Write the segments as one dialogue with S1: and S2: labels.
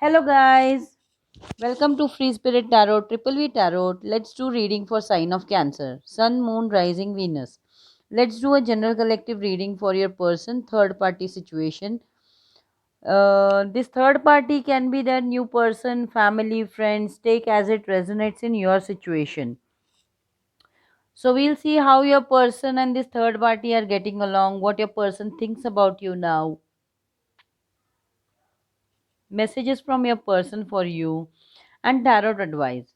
S1: Hello, guys. Welcome to Free Spirit Tarot, Triple V Tarot. Let's do reading for sign of Cancer, Sun, Moon, Rising, Venus. Let's do a general collective reading for your person, third party situation. This third party can be the new person, family, friends. Take as it resonates in your situation. So we'll see how your person and this third party are getting along, what your person thinks about you now. Messages from your person for you, and tarot advice.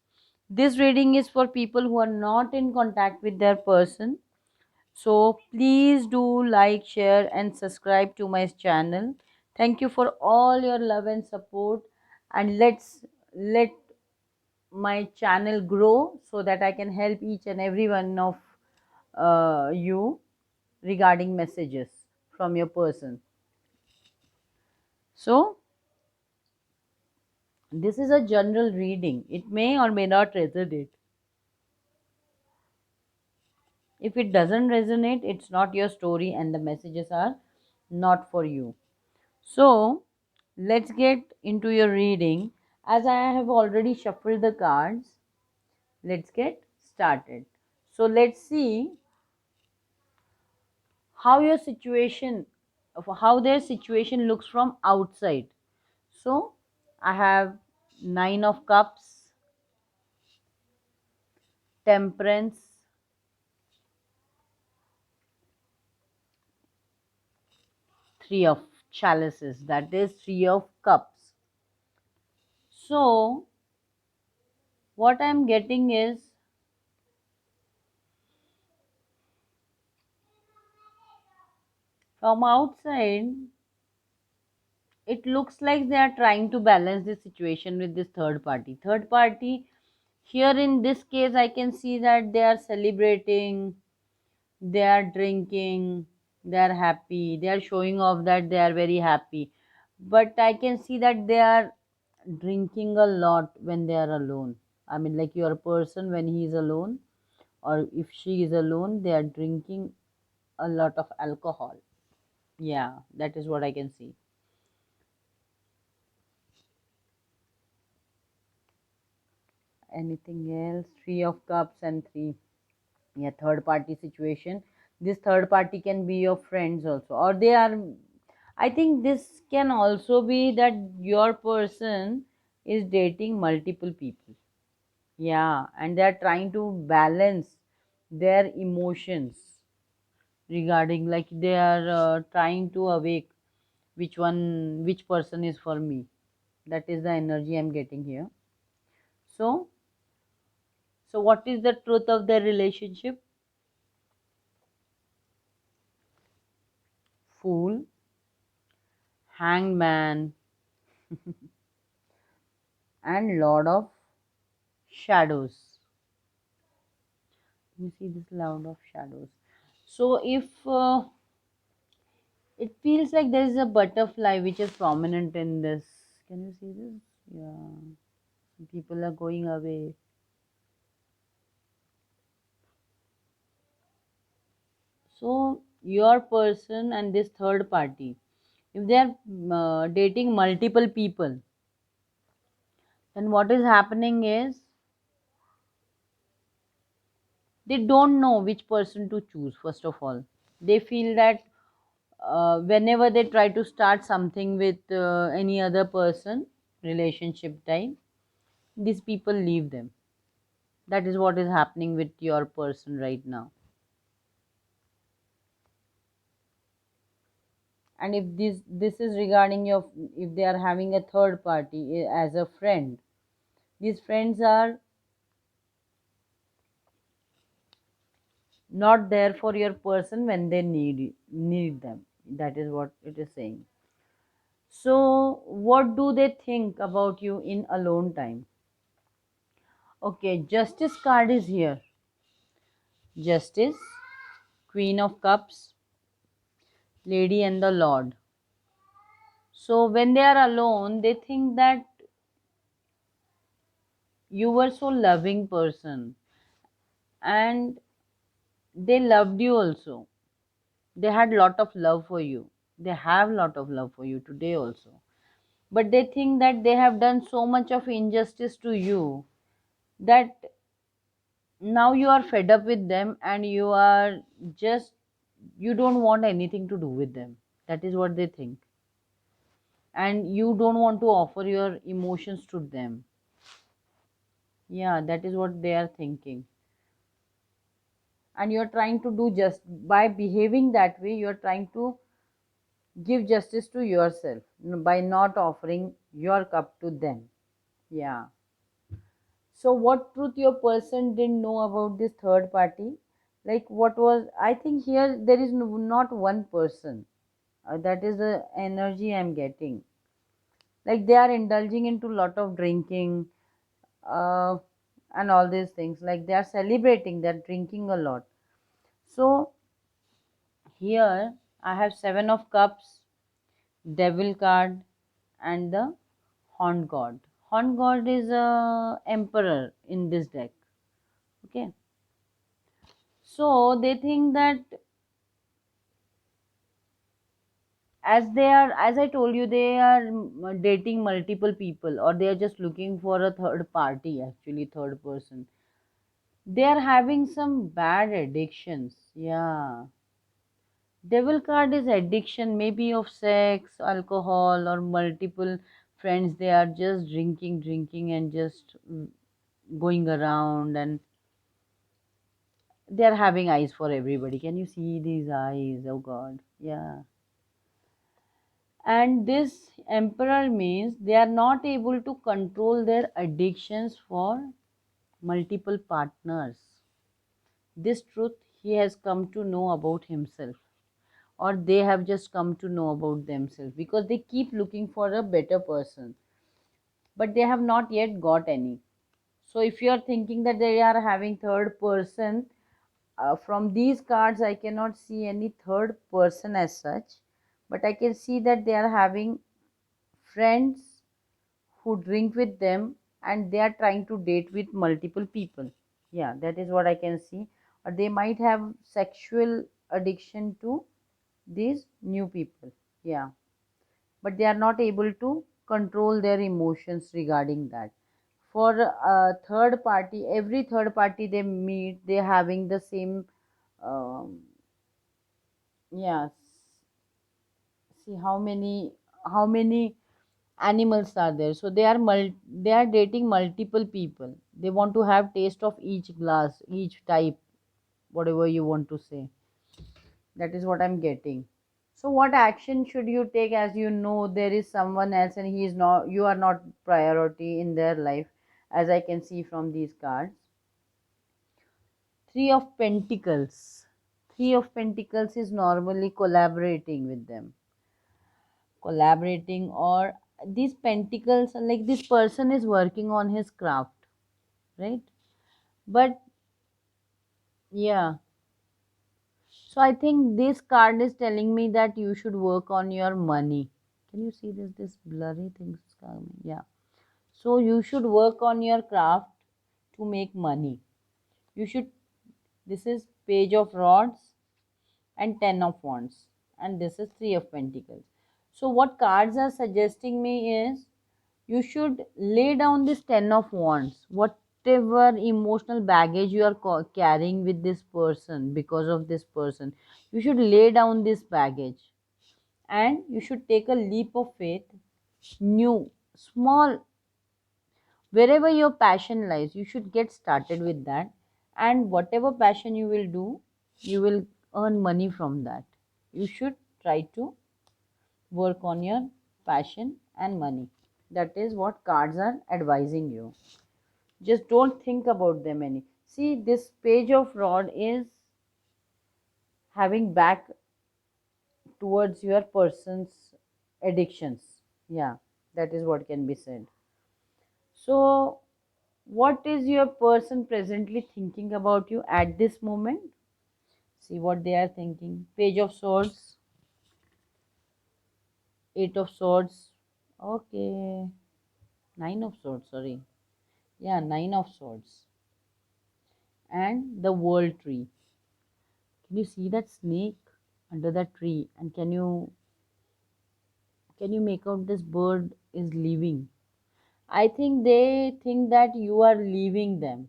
S1: This reading is for people who are not in contact with their person. So please do like, share, and subscribe to my channel. Thank you for all your love and support. And let my channel grow so that I can help each and every one of you regarding messages from your person. So this is a general reading. It may or may not resonate. If it doesn't resonate, it's not your story and the messages are not for you. So, let's get into your reading. As I have already shuffled the cards, let's get started. So, let's see how your situation, how their situation looks from outside. So, I have Nine of Cups, Temperance, Three of Chalices, that is Three of Cups. So, what I'm getting is from outside, it looks like they are trying to balance the situation with this third party. Third party, here in this case, I can see that they are celebrating, they are drinking, they are happy, they are showing off that they are very happy. But I can see that they are drinking a lot when they are alone. I mean, like your person when he is alone, or if she is alone, they are drinking a lot of alcohol. Yeah, that is what I can see. Anything else? Three of Cups and three. Yeah, third party situation. This third party can be your friends also, or they are. I think this can also be that your person is dating multiple people. Yeah, and they are trying to balance their emotions regarding, like they are trying to awake which person is for me. That is the energy I'm getting here. So, so what is the truth of their relationship? Fool, Hanged Man, and Lord of Shadows. You see this Lord of Shadows. So if it feels like there is a butterfly which is prominent in this. Can you see this? Yeah. Some people are going away. So your person and this third party, if they are dating multiple people, then what is happening is they don't know which person to choose. First of all, they feel that whenever they try to start something with any other person, relationship time, these people leave them. That is what is happening with your person right now. And if this is regarding your, if they are having a third party as a friend, these friends are not there for your person when they need them. That is what it is saying. So what do they think about you in alone time? Okay, Justice card is here. Justice, Queen of Cups, Lady and the Lord. So when they are alone, they think that you were so loving person and they loved you also. They had lot of love for you. They have lot of love for you today also. but they think that they have done so much of injustice to you that now you are fed up with them, and you are just, you don't want anything to do with them. That is what they think, and you don't want to offer your emotions to them. Yeah, that is what they are thinking. And you're trying to do, just by behaving that way, you're trying to give justice to yourself by not offering your cup to them. Yeah. So what truth your person didn't know about this third party? Like, what was, I think here there is not one person. That is the energy I'm getting. Like, they are indulging into lot of drinking, uh, and all these things. Like, they are celebrating, they're drinking a lot. So here I have seven of cups, devil card, and the horn god. Horn god is a emperor in this deck. Okay. So they think that, as I told you, they are dating multiple people, or they are just looking for a third party, actually third person. They are having some bad addictions. Yeah. Devil card is addiction, maybe of sex, alcohol, or multiple friends. They are just drinking, and just going around, and they are having eyes for everybody. Can you see these eyes? Oh God. Yeah. And this emperor means they are not able to control their addictions for multiple partners. This truth he has come to know about himself, or they have just come to know about themselves, because they keep looking for a better person, but they have not yet got any. So if you are thinking that they are having third person, from these cards I cannot see any third person as such, but I can see that they are having friends who drink with them, and they are trying to date with multiple people. Yeah, that is what I can see. Or they might have sexual addiction to these new people. Yeah, but they are not able to control their emotions regarding that. For a third party, every third party they meet, they having the same, um, yeah, see how many animals are there. So they are dating multiple people. They want to have taste of each glass, each type, whatever you want to say. That is what I'm getting. So what action should you take, as you know there is someone else and he is not, you are not priority in their life, as I can see from these cards. Three of Pentacles. Three of Pentacles is normally collaborating with them. Collaborating, or these pentacles are like this person is working on his craft, right? But yeah, so I think this card is telling me that you should work on your money. Can you see this blurry things coming? Yeah. So you should work on your craft to make money. You should, this is page of rods and 10 of wands, and this is 3 of pentacles. So what cards are suggesting me is, you should lay down this 10 of wands, whatever emotional baggage you are carrying with this person, because of this person, you should lay down this baggage, and you should take a leap of faith, new, small, wherever your passion lies, you should get started with that. And whatever passion you will do, you will earn money from that. You should try to work on your passion and money. That is what cards are advising you. Just don't think about them any. See, this page of rod is having back towards your person's addictions. Yeah, that is what can be said. So what is your person presently thinking about you at this moment? See what they are thinking. Page of swords, eight of swords, okay, nine of swords, sorry, yeah, nine of swords, and the world tree. Can you see that snake under that tree? And can you Can you make out this bird is leaving? I think they think that you are leaving them,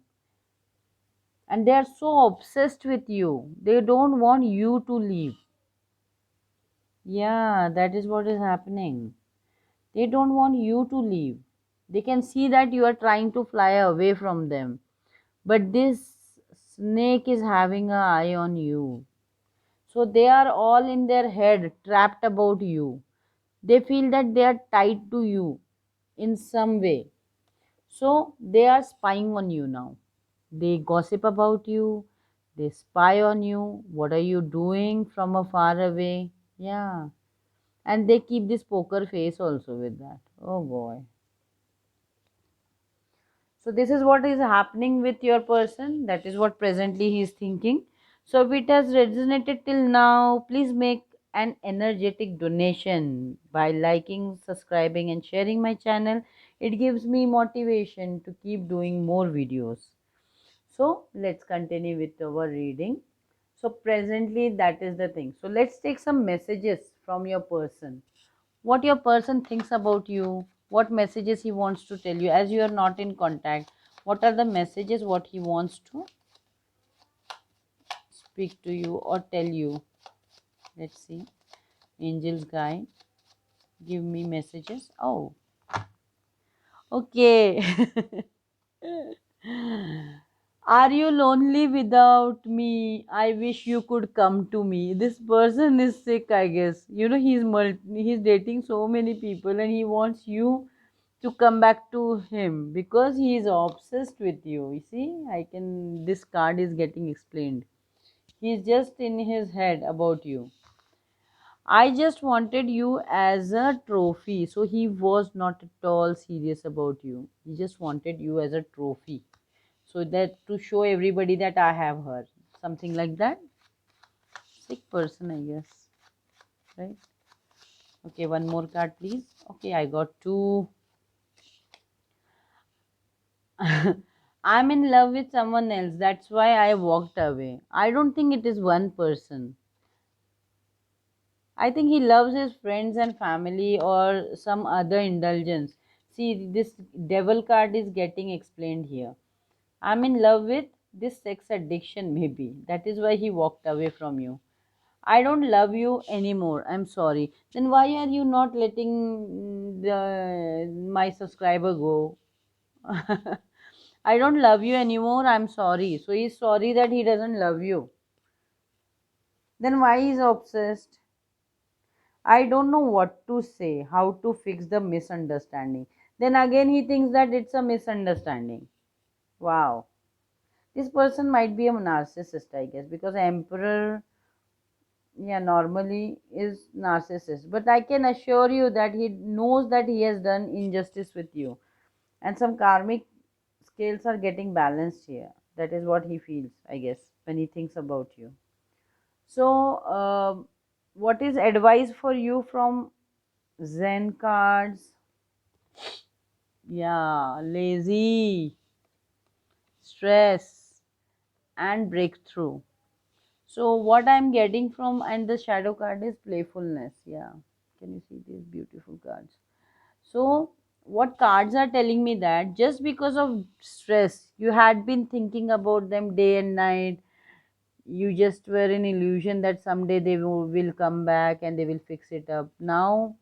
S1: and they are so obsessed with you. They don't want you to leave. Yeah, that is what is happening. They don't want you to leave. They can see that you are trying to fly away from them. But this snake is having an eye on you. So they are all in their head, trapped about you. They feel that they are tied to you in some way. So they are spying on you now. They gossip about you. They spy on you. What are you doing from a far away? Yeah. And they keep this poker face also with that. Oh boy. So this is what is happening with your person. That is what presently he is thinking. So if it has resonated till now, please make an energetic donation by liking, subscribing and sharing my channel. It gives me motivation to keep doing more videos. So let's continue with our reading. So presently that is the thing. So let's take some messages from your person. What your person thinks about you, what messages he wants to tell you as you are not in contact. What are the messages what he wants to speak to you or tell you? Let's see. Angel's guide. Give me messages. Oh, okay. Are you lonely without me? I wish you could come to me. This person is sick, I guess. You know, he's dating so many people and he wants you to come back to him because he is obsessed with you. You see, this card is getting explained. He's just in his head about you. I just wanted you as a trophy. So he was not at all serious about you. He just wanted you as a trophy. So that to show everybody that I have her. Something like that. Sick person, I guess. Right? Okay, one more card, please. Okay, I got two. I'm in love with someone else. That's why I walked away. I don't think it is one person. I think he loves his friends and family or some other indulgence. See, this devil card is getting explained here. I'm in love with this sex addiction, maybe. That is why he walked away from you. I don't love you anymore. I'm sorry. Then why are you not letting my subscriber go? I don't love you anymore. I'm sorry. So he's sorry that he doesn't love you. Then why he's obsessed? I don't know what to say, how to fix the misunderstanding. Then again, he thinks that it's a misunderstanding. Wow. This person might be a narcissist, I guess, because Emperor, yeah, normally is narcissist. But I can assure you that he knows that he has done injustice with you. And some karmic scales are getting balanced here. That is what he feels, I guess, when he thinks about you. So, what is advice for you from Zen cards? Yeah, lazy, stress, and breakthrough. So, what I'm getting from and the shadow card is playfulness. Yeah, can you see these beautiful cards? So, what cards are telling me that just because of stress, you had been thinking about them day and night. You just were in illusion that someday they will come back and they will fix it up. Now,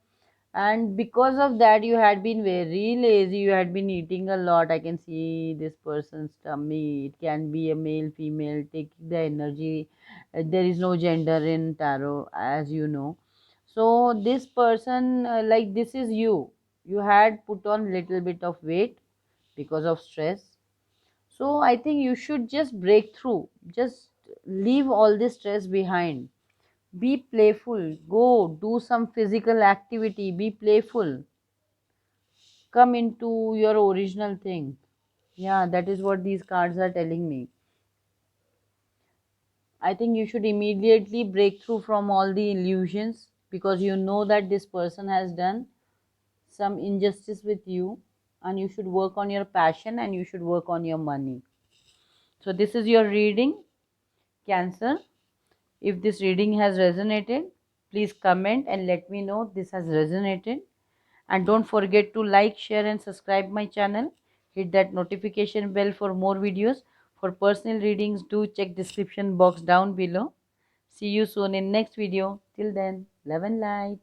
S1: and because of that you had been very lazy, you had been eating a lot. I can see this person's tummy. It can be a male, female, taking the energy. There is no gender in tarot, as you know. So this person, like this is you. You had put on little bit of weight because of stress. So I think you should just break through. Just leave all this stress behind. Be playful. Go do some physical activity. Be playful. Come into your original thing. Yeah, that is what these cards are telling me. I think you should immediately break through from all the illusions because you know that this person has done some injustice with you, and you should work on your passion and you should work on your money. So, this is your reading, Cancer. If this reading has resonated, Please comment and let me know this has resonated. And don't forget to like, share and subscribe my channel. Hit that notification bell for more videos. For personal readings, do check description box down below. See you soon in next video. Till then, love and light.